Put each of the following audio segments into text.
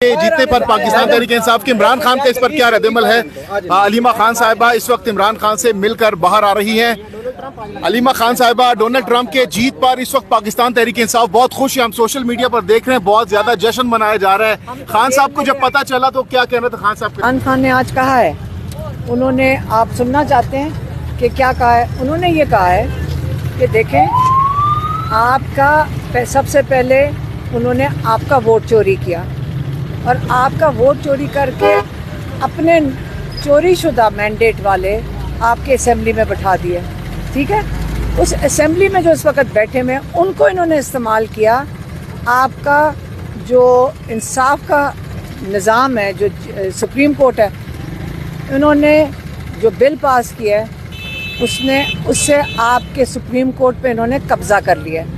जीतने पर पाकिस्तान तहरीक इंसाफ के इमरान खान का इस पर क्या रद्दमल है। अलीमा खान साहिबा इस वक्त इमरान खान से मिलकर बाहर आ रही हैं। अलीमा खान साहिबा, डोनाल्ड ट्रंप के जीत पर इस वक्त पाकिस्तान तहरीक इंसाफ बहुत खुश है। हम सोशल मीडिया पर देख रहे हैं बहुत ज्यादा जश्न मनाया जा रहा है। खान साहब को जब पता चला तो क्या कहना था खान साहब? खान ने आज कहा है, उन्होंने, आप सुनना चाहते हैं कि क्या कहा है? उन्होंने ये कहा है कि देखें, आपका सबसे पहले उन्होंने आपका वोट चोरी किया और आपका वोट चोरी करके अपने चोरी शुदा मैंडेट वाले आपके असेंबली में बैठा दिए। ठीक है, उस असेंबली में जो इस वक्त बैठे हुए हैं उनको इन्होंने इस्तेमाल किया। आपका जो इंसाफ का निज़ाम है, जो सुप्रीम कोर्ट है, इन्होंने जो बिल पास किया है उससे आपके सुप्रीम कोर्ट पे इन्होंने कब्ज़ा कर लिया है।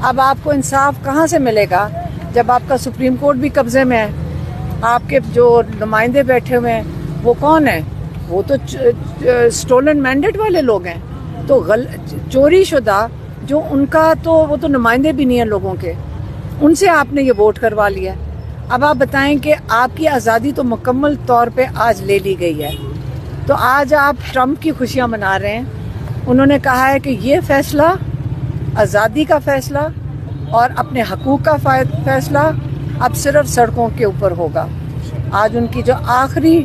अब आपको इंसाफ कहाँ से मिलेगा जब आपका सुप्रीम कोर्ट भी कब्ज़े में है? आपके जो नुमाइंदे बैठे हुए हैं वो कौन है? वो तो स्टोलन मैंडेट वाले लोग हैं। तो चोरी शुदा जो उनका, तो वो तो नुमाइंदे भी नहीं हैं लोगों के, उनसे आपने ये वोट करवा लिया। अब आप बताएं कि आपकी आज़ादी तो मुकम्मल तौर पे आज ले ली गई है, तो आज आप ट्रंप की खुशियाँ मना रहे हैं। उन्होंने कहा है कि ये फ़ैसला, आज़ादी का फ़ैसला और अपने हकूक़ का फ़ैसला अब सिर्फ सड़कों के ऊपर होगा। आज उनकी जो आखिरी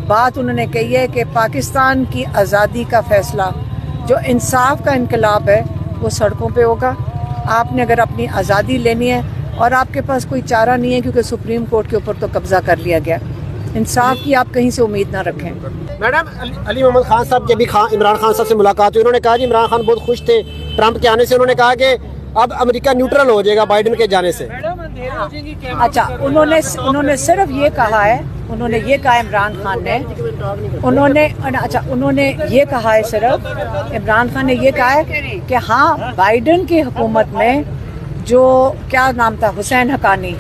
बात उन्होंने कही है कि पाकिस्तान की आज़ादी का फ़ैसला, जो इंसाफ का इनकलाब है, वो सड़कों पे होगा। आपने अगर अपनी आज़ादी लेनी है और आपके पास कोई चारा नहीं है क्योंकि सुप्रीम कोर्ट के ऊपर तो कब्ज़ा कर लिया गया, इंसाफ की आप कहीं से उम्मीद ना रखें। मैडम, अली मोहम्मद खान साहब की अभी इमरान खान साहब से मुलाकात हुई, उन्होंने कहा कि इमरान खान बहुत खुश थे ट्रंप के आने से। उन्होंने कहा कि अब अमेरिका न्यूट्रल हो जाएगा बाइडेन के जाने से। अच्छा, उन्होंने सिर्फ ये कहा है, उन्होंने ये कहा इमरान खान ने, उन्होंने ये कहा है, सिर्फ इमरान खान ने ये कहा है कि हाँ, बाइडेन की हुकूमत में जो क्या नाम था, हुसैन हकानी,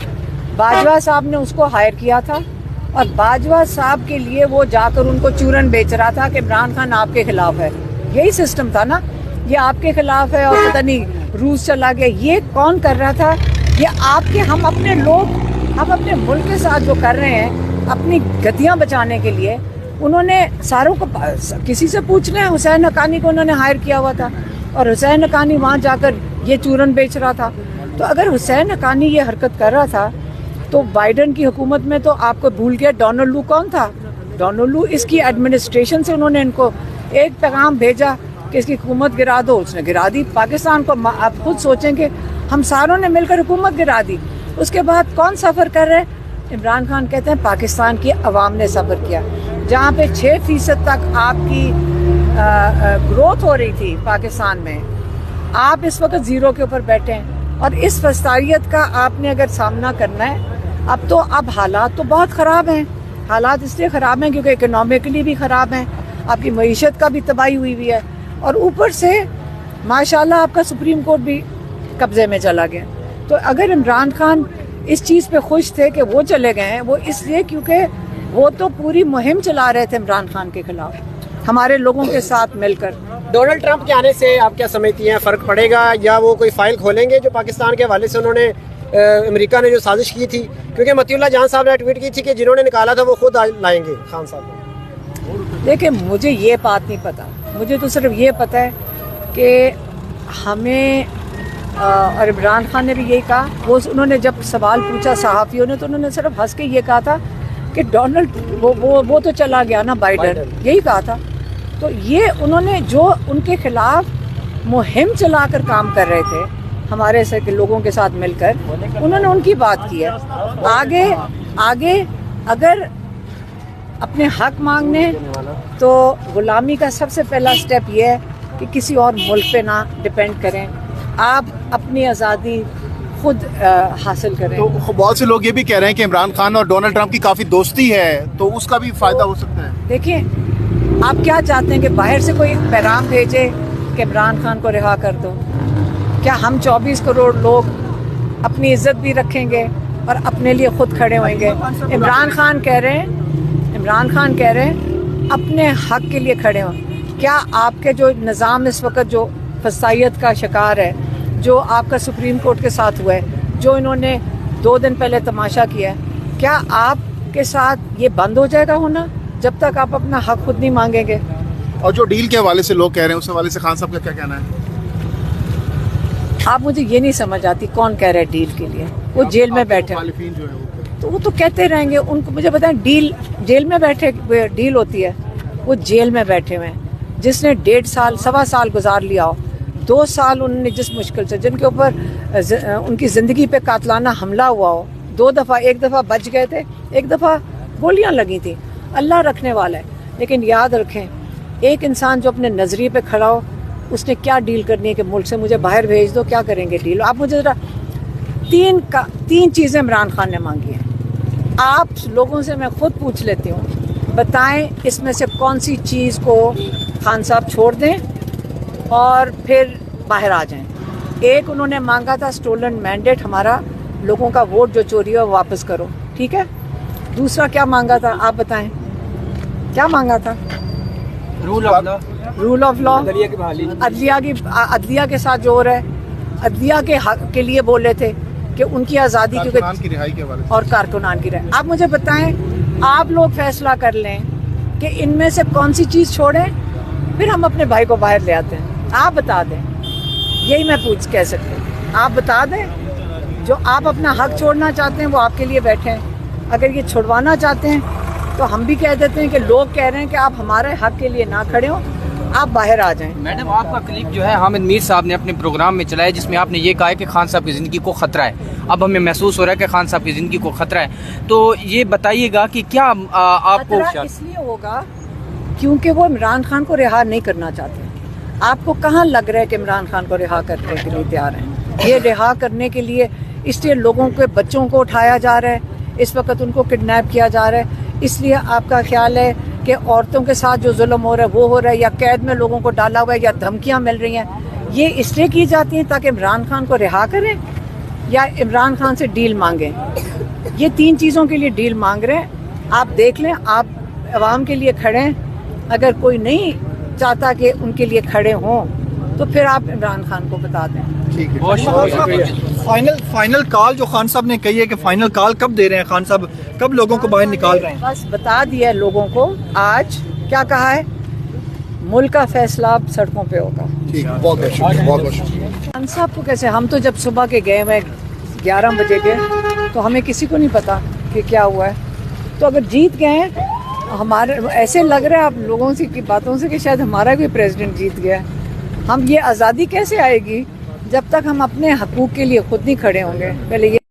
बाजवा साहब ने उसको हायर किया था और बाजवा साहब के लिए वो जाकर उनको चूरन बेच रहा था कि इमरान खान आपके खिलाफ है। यही सिस्टम था ना, ये आपके खिलाफ है और पता नहीं रूस चला गया। ये कौन कर रहा था? ये आपके, हम अपने लोग, हम अपने मुल्क के साथ जो कर रहे हैं अपनी गद्दियाँ बचाने के लिए, उन्होंने सारों को, किसी से पूछ लें, हुसैन हकानी को उन्होंने हायर किया हुआ था और हुसैन हकानी वहाँ जाकर ये चूरन बेच रहा था। तो अगर हुसैन हकानी ये हरकत कर रहा था तो बाइडेन की हुकूमत में तो आपको भूल गया डोनाल्ड लू कौन था? डोनाल्ड लू, इसकी एडमिनिस्ट्रेशन से उन्होंने इनको एक पैगाम भेजा कि इसकी हुकूमत गिरा दो, उसने गिरा दी। पाकिस्तान को आप खुद सोचें कि हम सारों ने मिलकर हुकूमत गिरा दी। उसके बाद कौन सफ़र कर रहे हैं? इमरान खान कहते हैं पाकिस्तान की अवाम ने सफ़र किया। जहाँ पे 6% तक आपकी ग्रोथ हो रही थी पाकिस्तान में, आप इस वक्त ज़ीरो के ऊपर बैठे हैं। और इस फसादियत का आपने अगर सामना करना है, अब हालात तो बहुत ख़राब हैं। हालात इसलिए ख़राब हैं क्योंकि इकोनॉमिकली भी ख़राब हैं, आपकी मईशत का भी तबाही हुई हुई है और ऊपर से माशाल्लाह आपका सुप्रीम कोर्ट भी कब्ज़े में चला गया। तो अगर इमरान खान इस चीज़ पे खुश थे कि वो चले गए हैं, वो इसलिए क्योंकि वो तो पूरी मुहिम चला रहे थे इमरान खान के ख़िलाफ़ हमारे लोगों के साथ मिलकर। डोनाल्ड ट्रंप के आने से आप क्या समझती हैं, फ़र्क पड़ेगा या वो कोई फाइल खोलेंगे जो पाकिस्तान के हवाले से उन्होंने अमेरिका ने जो साजिश की थी? क्योंकि मतीउल्लाह जान साहब ने ट्वीट की थी कि जिन्होंने निकाला था वो खुद लाएंगे खान साहब को। देखिए, मुझे ये बात नहीं पता, मुझे तो सिर्फ ये पता है कि हमें और इमरान खान ने भी यही कहा। उन्होंने जब सवाल पूछा सहाफ़ियों ने तो उन्होंने सिर्फ हंस के ये कहा था कि डोनाल्ड वो तो चला गया ना बाइडेन, यही कहा था। तो ये उन्होंने जो उनके खिलाफ मुहिम चलाकर काम कर रहे थे हमारे से के लोगों के साथ मिलकर, उन्होंने उनकी बात की है। आगे अगर अपने हक मांगने तो गुलामी का सबसे पहला स्टेप ये है कि किसी और मुल्क पे ना डिपेंड करें, आप अपनी आज़ादी खुद हासिल करें। तो बहुत से लोग ये भी कह रहे हैं कि इमरान खान और डोनाल्ड ट्रंप की काफ़ी दोस्ती है, तो उसका भी फ़ायदा हो सकता है। देखिए, आप क्या चाहते हैं कि बाहर से कोई पैगाम भेजे कि इमरान खान को रिहा कर दो? क्या हम 24 करोड़ लोग अपनी इज्जत भी रखेंगे और अपने लिए खुद खड़े होंगे? इमरान खान कह रहे हैं अपने हक के लिए खड़े हों। क्या आपके जो निज़ाम इस वक्त जो फसादियत का शिकार है, जो आपका सुप्रीम कोर्ट के साथ हुआ है, जो इन्होंने 2 दिन पहले तमाशा किया है। क्या आपके साथ ये बंद हो जाएगा होना जब तक आप अपना हक खुद नहीं मांगेंगे? और जो डील के हवाले से लोग कह रहे हैं, उस हवाले से खान साहब का क्या कहना है? आप मुझे ये नहीं समझ आती कौन कह रहा है डील के लिए? वो जेल में बैठे, मुखालिफिन जो है वो तो वो तो कहते रहेंगे। उनको मुझे बताएं, डील जेल में बैठे डील होती है? वो जेल में बैठे हुए हैं। जिसने 1.5 साल 1.25 साल गुजार लिया हो, 2 साल उन्होंने जिस मुश्किल से, जिनके ऊपर उनकी ज़िंदगी पे कातलाना हमला हुआ हो, 2 दफ़ा, एक दफ़ा बच गए थे, एक दफ़ा गोलियां लगी थी। अल्लाह रखने वाला है। लेकिन याद रखें, एक इंसान जो अपने नज़रिए पे खड़ा हो, उसने क्या डील करनी है कि मुल्क से मुझे बाहर भेज दो, क्या करेंगे डील? आप मुझे ज़रा 3 चीज़ें इमरान खान ने मांगी हैं। आप लोगों से मैं खुद पूछ लेती हूँ, बताएं इसमें से कौन सी चीज़ को खान साहब छोड़ दें और फिर बाहर आ जाएं। एक उन्होंने मांगा था स्टोलन मैंडेट, हमारा लोगों का वोट जो चोरी हो वापस करो, ठीक है। दूसरा क्या मांगा था, आप बताएं क्या मांगा था? रूल ऑफ लॉ, अदलिया के साथ जो हो रहा है, अदलिया के हक के लिए बोले थे कि उनकी आज़ादी कारकुनान की रिहाई के हवाले से। और कारकुनान की रिहाई। आप मुझे बताएं, आप लोग फैसला कर लें कि इनमें से कौन सी चीज़ छोड़ें, फिर हम अपने भाई को बाहर ले आते हैं। आप बता दें, यही मैं कह सकती हूँ। आप बता दें, जो आप अपना हक छोड़ना चाहते हैं वो आपके लिए बैठे हैं। अगर ये छुड़वाना चाहते हैं तो हम भी कह देते हैं कि लोग कह रहे हैं कि आप हमारे हक के लिए ना खड़े हो, आप बाहर आ जाएं। मैडम, आपका क्लिप जो है हामिद मीर साहब ने अपने प्रोग्राम में चलाया, जिसमें आपने ये कहा है कि खान साहब की ज़िंदगी को ख़तरा है। अब हमें महसूस हो रहा है कि खान साहब की ज़िंदगी को ख़तरा है, तो ये बताइएगा कि क्या आपको खतरा इसलिए होगा क्योंकि वो इमरान खान को रिहा नहीं करना चाहते। आपको कहाँ लग रहा है कि इमरान खान को रिहा करने के लिए तैयार हैं? ये रिहा करने के लिए इसलिए लोगों के बच्चों को उठाया जा रहा है, इस वक्त उनको किडनैप किया जा रहा है। इसलिए आपका ख्याल है कि औरतों के साथ जो जुल्म हो रहा है वो हो रहा है, या कैद में लोगों को डाला हुआ है, या धमकियां मिल रही हैं, ये इसलिए की जाती हैं ताकि इमरान खान को रिहा करें या इमरान खान से डील मांगें। ये 3 चीज़ों के लिए डील मांग रहे हैं। आप देख लें, आप अवाम के लिए खड़े हैं। अगर कोई नहीं चाहता कि उनके लिए खड़े हों तो फिर आप इमरान खान को बता दें। ठीक है। फाइनल कॉल जो खान साहब ने कही है कि फाइनल कॉल कब दे रहे हैं खान साहब, कब लोगों को बाहर निकाल रहे हैं? बस बता दिया है लोगों को आज। क्या कहा है? मुल्क का फैसला अब सड़कों पे होगा। ठीक है, बहुत बहुत शुक्रिया, बहुत बहुत शुक्रिया। हम साहब को कैसे, हम तो जब सुबह के गए हुए 11 बजे के, तो हमें किसी को नहीं पता कि क्या हुआ है। तो अगर जीत गए हैं, हमारे ऐसे लग रहा है आप लोगों से की बातों से कि शायद हमारा भी प्रेसिडेंट जीत गया है। हम ये आज़ादी कैसे आएगी जब तक हम अपने हकूक़ के लिए खुद नहीं खड़े होंगे? पहले ये